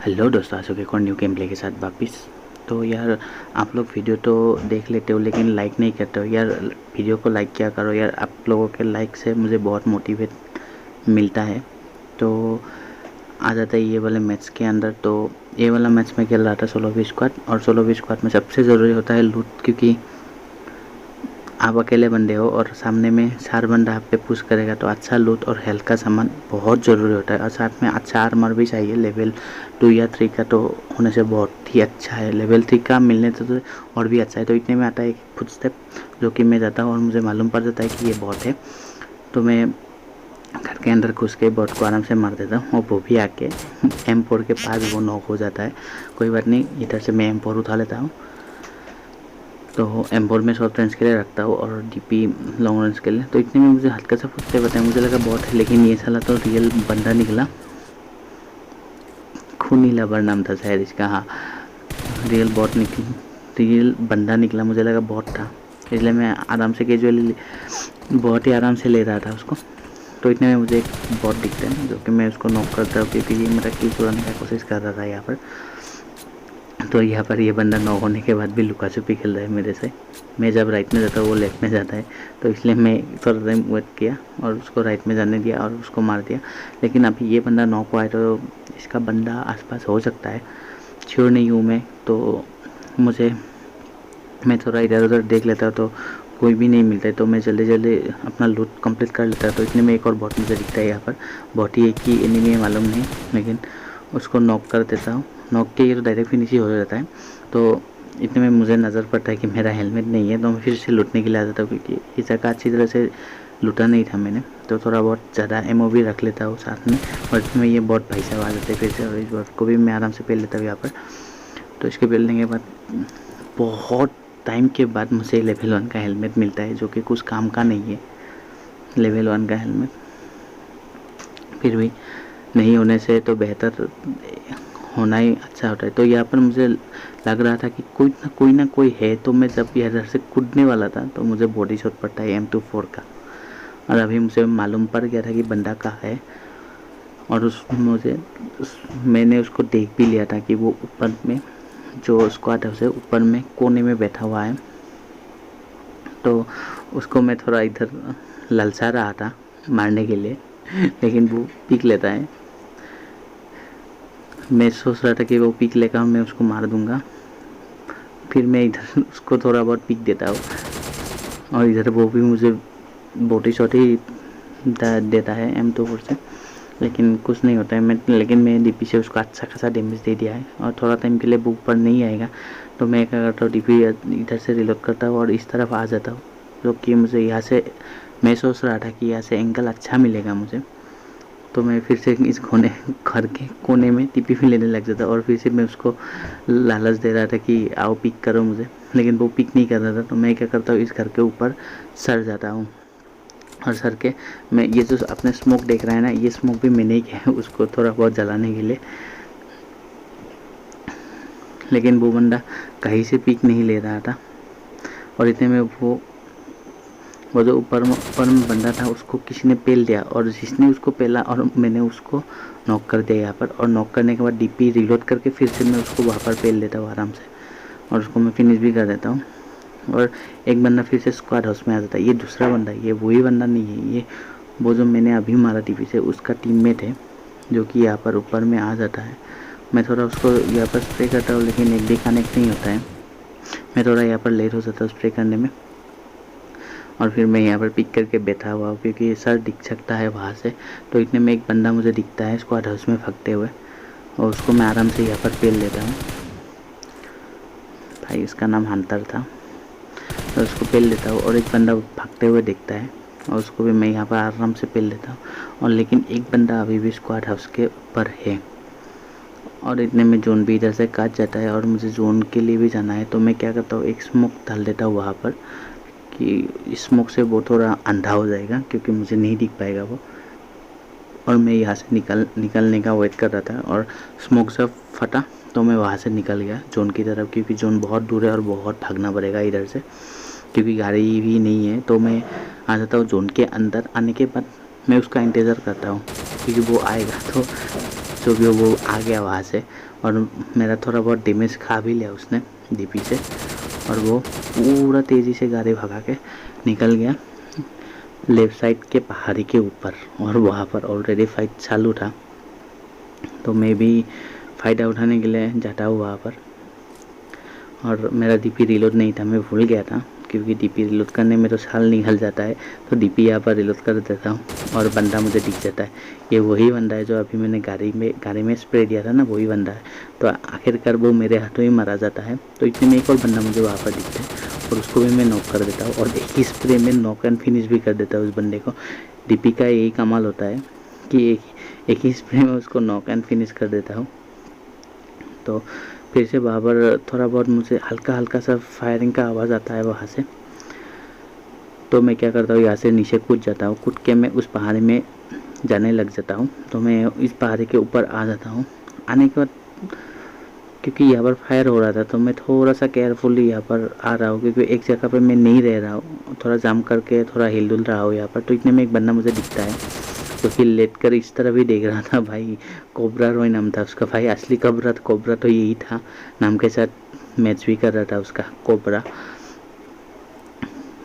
Hello दोस्तों, आ चुके एक और न्यू गेम प्ले के साथ वापस। तो यार, आप लोग वीडियो तो देख लेते हो लेकिन लाइक नहीं करते हो यार। वीडियो को लाइक किया करो यार, आप लोगों के लाइक से मुझे बहुत मोटिवेट मिलता है। तो आ जाता है ये वाले मैच के अंदर। तो ये वाला मैच में खेल रहा था सोलो वी स्क्वाड, और सोलो वी स्क्वाड में सबसे ज़रूरी होता है लूट, क्योंकि आप अकेले बंदे हो और सामने में 4 बंदा आप पे पुश करेगा। तो अच्छा लूट और हेल्थ का सामान बहुत ज़रूरी होता है, और साथ में अच्छा आर्मर भी चाहिए। लेवल 2 या 3 का तो होने से बहुत ही अच्छा है। लेवल 3 का मिलने से तो और भी अच्छा है। तो इतने में आता है एक फुटस्टेप, जो कि मैं जाता हूँ और मुझे मालूम पड़ जाता है कि ये बॉट है। तो मैं घर के अंदर घुस के बॉट को आराम से मार देता हूँ, और वो भी आके M4 के पास वो नॉक हो जाता है। कोई बात नहीं, इधर से मैं M4 उठा लेता हूँ। तो M4 में शॉर्ट रेंज के लिए रखता हूँ और DP लॉन्ग रेंज के लिए। तो इतने में मुझे हल्का सा फुटस्टेप बताया, मुझे लगा बहुत है, लेकिन ये साला तो रियल बंदा निकला। खूनी लबर नाम था शायद इसका। हाँ, रियल बंदा निकला, मुझे लगा बॉट था, इसलिए मैं आराम से कैजुअली बहुत ही आराम से ले रहा था उसको। तो इतने में मुझे एक बॉट दिखता है, जो कि मैं उसको नॉक करता हूँ, क्योंकि ये मेरा किल चुराने का कोशिश कर रहा था यहाँ पर। तो यहाँ पर ये बंदा नॉक होने के बाद भी लुका छुपी खेल रहा है मेरे से। मैं जब राइट में जाता हूँ वो लेफ्ट में जाता है, तो इसलिए मैं थोड़ा टाइम वेट किया और उसको राइट में जाने दिया और उसको मार दिया। लेकिन अभी ये बंदा नॉक हुआ है, तो इसका बंदा आसपास हो सकता है, श्योर नहीं हूँ मैं। तो मैं थोड़ा इधर उधर देख लेता हूँ, तो कोई भी नहीं मिलता है। तो मैं जल्दी जल्दी अपना लूट कंप्लीट कर लेता। तो इतने में एक और बॉट मुझे दिखता है यहाँ पर। बॉट ही एक ही एनिमी है मालूम नहीं, लेकिन उसको नॉक कर देता हूँ। नॉक के ये तो डायरेक्ट फिनिश ही हो जाता है। तो इतने में मुझे नज़र पड़ता है कि मेरा हेलमेट नहीं है, तो मैं फिर से लूटने के लिए आ जाता हूँ, क्योंकि इस जगह अच्छी तरह से लूटा नहीं था मैंने। तो थोड़ा बहुत ज़्यादा एमओ भी रख लेता हूँ साथ में। और इसमें ये बॉट भाई साहब आ जाते हैं फिर से, और इस बॉट को भी मैं आराम से पेल लेता हूँ यहाँ पर। तो इसके पेलने के बाद बहुत टाइम के बाद मुझे लेवल 1 का हेलमेट मिलता है, जो कि कुछ काम का नहीं है। लेवल 1 का हेलमेट फिर भी नहीं होने से तो बेहतर होना ही अच्छा होता है। तो यहाँ पर मुझे लग रहा था कि कोई ना कोई है। तो मैं जब इधर से कूदने वाला था, तो मुझे बॉडी शॉट पड़ता है M24 का, और अभी मुझे मालूम पड़ गया था कि बंदा कहाँ है। और मैंने उसको देख भी लिया था कि वो ऊपर में, जो स्क्वाड है उसे ऊपर में कोने में बैठा हुआ है। तो उसको मैं थोड़ा इधर ललचा रहा था मारने के लिए, लेकिन वो पीक लेता है। मैं सोच रहा था कि वो पीक लेगा, मैं उसको मार दूंगा। फिर मैं इधर उसको थोड़ा बहुत पीक देता हूँ, और इधर वो भी मुझे बॉडी शॉट ही देता है M24 से, लेकिन कुछ नहीं होता है। लेकिन मैं DP से उसको अच्छा खासा डैमेज दे दिया है, और थोड़ा टाइम के लिए वो ऊपर नहीं आएगा। तो मैं क्या करता हूँ, DP इधर से रिलोड करता हूँ और इस तरफ आ जाता हूँ, जो कि मुझे यहाँ से, मैं सोच रहा था कि यहाँ से एंगल अच्छा मिलेगा मुझे। तो मैं फिर से इस घर के कोने में टीपी भी लेने लग जाता, और फिर से मैं उसको लालच दे रहा था कि आओ पिक करो मुझे, लेकिन वो पिक नहीं कर रहा था। तो मैं क्या करता हूँ, इस घर के ऊपर सर जाता हूँ, और सर के मैं ये जो अपने स्मोक देख रहा है ना, ये स्मोक भी मैंने ही किया है उसको थोड़ा बहुत जलाने के लिए। लेकिन वो बंदा कहीं से पिक नहीं ले रहा था, और इतने में वो जो ऊपर में बंदा था, उसको किसी ने पेल दिया, और जिसने उसको पेला और मैंने उसको नॉक कर दिया यहाँ पर। और नॉक करने के बाद DP रिलोड करके फिर से मैं उसको वहाँ पर पेल देता हूँ आराम से, और उसको मैं फिनिश भी कर देता हूँ। और एक बंदा फिर से स्क्वाड हाउस में आ जाता है। ये दूसरा बंदा, ये वही बंदा नहीं है, ये वो जो मैंने अभी मारा DP से उसका टीममेट है, जो कि यहाँ पर ऊपर में आ जाता है। मैं थोड़ा उसको यहाँ पर स्प्रे करता हूँ, लेकिन एक भी कनेक्ट नहीं होता है। मैं थोड़ा यहाँ पर लेट हो जाता हूँ स्प्रे करने में, और फिर मैं यहाँ पर पिक करके बैठा हुआ हूँ, क्योंकि सर दिख सकता है वहाँ से। तो इतने में एक बंदा मुझे दिखता है स्क्वाड हाउस में फंकते हुए, और उसको मैं आराम से यहाँ पर पेल लेता हूँ। भाई इसका नाम हंटर था। तो उसको पेल लेता हूँ, और एक बंदा भागते हुए दिखता है, और उसको भी मैं यहाँ पर आराम से पेल लेता हूँ। और लेकिन एक बंदा अभी भी स्क्वाड हाउस के ऊपर है, और इतने में जोन भी इधर से काट जाता है, और मुझे जोन के लिए भी जाना है। तो मैं क्या करता हूँ, एक स्मोक डाल देता हूँ वहाँ पर, कि स्मोक से वो थोड़ा अंधा हो जाएगा, क्योंकि मुझे नहीं दिख पाएगा वो। और मैं यहाँ से निकलने का वेट कर रहा था, और स्मोक जब फटा तो मैं वहाँ से निकल गया जोन की तरफ, क्योंकि जोन बहुत दूर है और बहुत भागना पड़ेगा इधर से, क्योंकि गाड़ी भी नहीं है। तो मैं आ जाता हूँ जोन के अंदर। आने के बाद मैं उसका इंतज़ार करता हूँ, क्योंकि वो आएगा। तो जो भी हो वो आ गया वहाँ से और मेरा थोड़ा बहुत डैमेज खा भी लिया उसने डीपी से, और वो पूरा तेज़ी से गाड़ी भगा के निकल गया लेफ़्ट साइड के पहाड़ी के ऊपर। और वहाँ पर ऑलरेडी फाइट चालू था, तो मैं भी फ़ायदा उठाने के लिए जाता हूँ वहाँ पर। और मेरा डीपी रिलोड नहीं था, मैं भूल गया था, क्योंकि डीपी रिलोड करने में तो साल निकल जाता है, तो डीपी यहाँ पर रिलोड कर देता हूँ और बंदा मुझे दिख जाता है। ये वही बंदा है जो अभी मैंने गाड़ी में स्प्रे दिया था ना, वही बंदा है। तो आखिरकार वो मेरे हाथों ही मारा जाता है। तो इतने में एक और बंदा मुझे वहाँ पर दिखता है और उसको भी मैं नॉक कर देता हूँ और एक ही स्प्रे में नॉक एंड फिनिश भी कर देता हूँ उस बंदे को। डीपी का यही कमाल होता है कि एक ही स्प्रे में उसको नॉक एंड फिनिश कर देता हूँ। तो फिर से वहाँ पर थोड़ा बहुत मुझे हल्का हल्का सा फायरिंग का आवाज़ आता है वहाँ से। तो मैं क्या करता हूँ, यहाँ से नीचे कूद जाता हूँ, कूद के मैं उस पहाड़ी में जाने लग जाता हूँ। तो मैं इस पहाड़ी के ऊपर आ जाता हूँ। आने के बाद क्योंकि यहाँ पर फायर हो रहा था तो मैं थोड़ा सा केयरफुली यहाँ पर आ रहा हूँ, क्योंकि एक जगह पर मैं नहीं रह रहा हूँ, थोड़ा जाम करके थोड़ा हिल डुल रहा हूँ यहाँ पर। तो इतने में एक बंदा मुझे दिखता है, क्योंकि लेट कर इस तरह भी देख रहा था। भाई कोबरा रॉय नाम था उसका, भाई असली कोबरा तो यही था, नाम के साथ मैच भी कर रहा था उसका, कोबरा।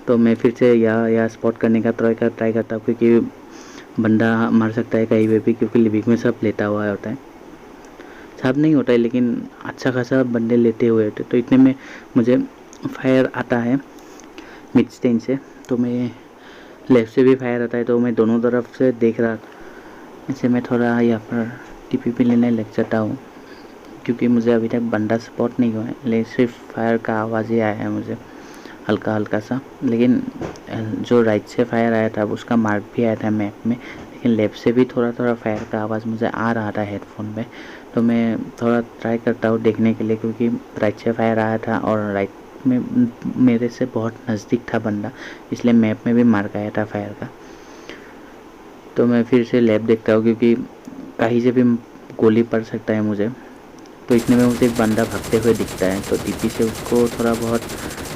तो मैं फिर से यहाँ स्पॉट करने का ट्राई करता हूँ, क्योंकि बंदा मर सकता है कहीं पे भी, क्योंकि लिविंग में सब लेटा हुआ होता है, सब नहीं होता है लेकिन अच्छा खासा बंदे लेते हुए होते। तो इतने में मुझे फायर आता है मिड स्टेन से, तो मैं लेफ़्ट से भी फायर आता है, तो मैं दोनों तरफ से देख रहा था। ऐसे मैं थोड़ा यहाँ पर टीपीपी लेने लग जाता हूँ, क्योंकि मुझे अभी तक बंदा स्पॉट नहीं हुआ है, लेकिन सिर्फ फायर का आवाज़ ही आया है मुझे हल्का हल्का सा। लेकिन जो राइट से फायर आया था उसका मार्क भी आया था मैप में, लेकिन लेफ़्ट से भी थोड़ा थोड़ा फायर का आवाज़ मुझे आ रहा था हेडफोन में। तो मैं थोड़ा ट्राई करता हूँ देखने के लिए, क्योंकि राइट से फायर आया था और राइट में मेरे से बहुत नज़दीक था बंदा, इसलिए मैप में भी मार्क आया था फायर का। तो मैं फिर से लेफ्ट देखता हूँ, क्योंकि कहीं से भी गोली पड़ सकता है मुझे। तो इतने में मुझे एक बंदा भागते हुए दिखता है, तो डीपी से उसको थोड़ा बहुत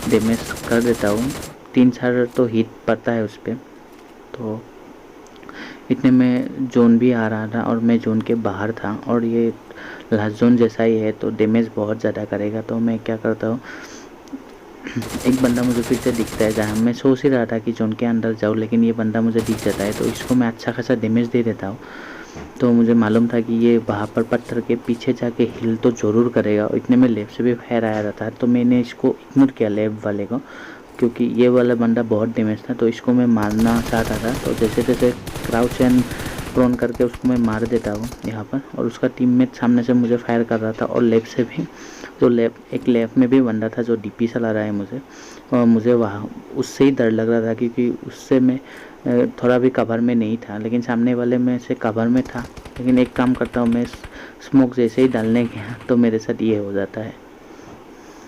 डैमेज कर देता हूँ, 3-4 तो हिट पड़ता है उस पर। तो इतने में जोन भी आ रहा था और मैं जोन के बाहर था, और ये लास्ट जोन जैसा ही है तो डैमेज बहुत ज़्यादा करेगा। तो मैं क्या करता हूँ, एक बंदा मुझे फिर से दिखता है, जहाँ मैं सोच ही रहा था कि जोन के अंदर जाऊँ, लेकिन ये बंदा मुझे दिख जाता है, तो इसको मैं अच्छा खासा डैमेज दे देता हूँ। तो मुझे मालूम था कि ये वहाँ पर पत्थर के पीछे जाके हिल तो ज़रूर करेगा, और इतने में लेफ्ट से भी फायर आया रहा था, तो मैंने इसको इग्नोर किया लेफ्ट वाले को, क्योंकि ये वाला बंदा बहुत डैमेज था, तो इसको मैं मारना चाहता था। तो जैसे तैसे क्राउच एंड प्रोन करके उसको मैं मार देता हूँ यहाँ पर, और उसका टीममेट सामने से मुझे फायर कर रहा था, और लेफ्ट से भी जो एक लेफ्ट में भी बंदा था जो डीपी चला रहा है मुझे, और मुझे वहाँ उससे ही डर लग रहा था, क्योंकि उससे मैं थोड़ा भी कवर में नहीं था, लेकिन सामने वाले में से कवर में था। लेकिन एक काम करता हूँ, मैं स्मोक जैसे ही डालने गया तो मेरे साथ ये हो जाता है।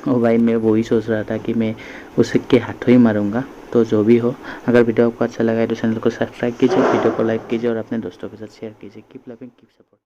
और भाई मैं वही सोच रहा था कि मैं उसके हाथों ही मारूंगा। तो जो भी हो, अगर वीडियो आपको अच्छा लगा है तो चैनल को सब्सक्राइब कीजिए, वीडियो को लाइक कीजिए और अपने दोस्तों के साथ शेयर कीजिए। Keep loving, keep support.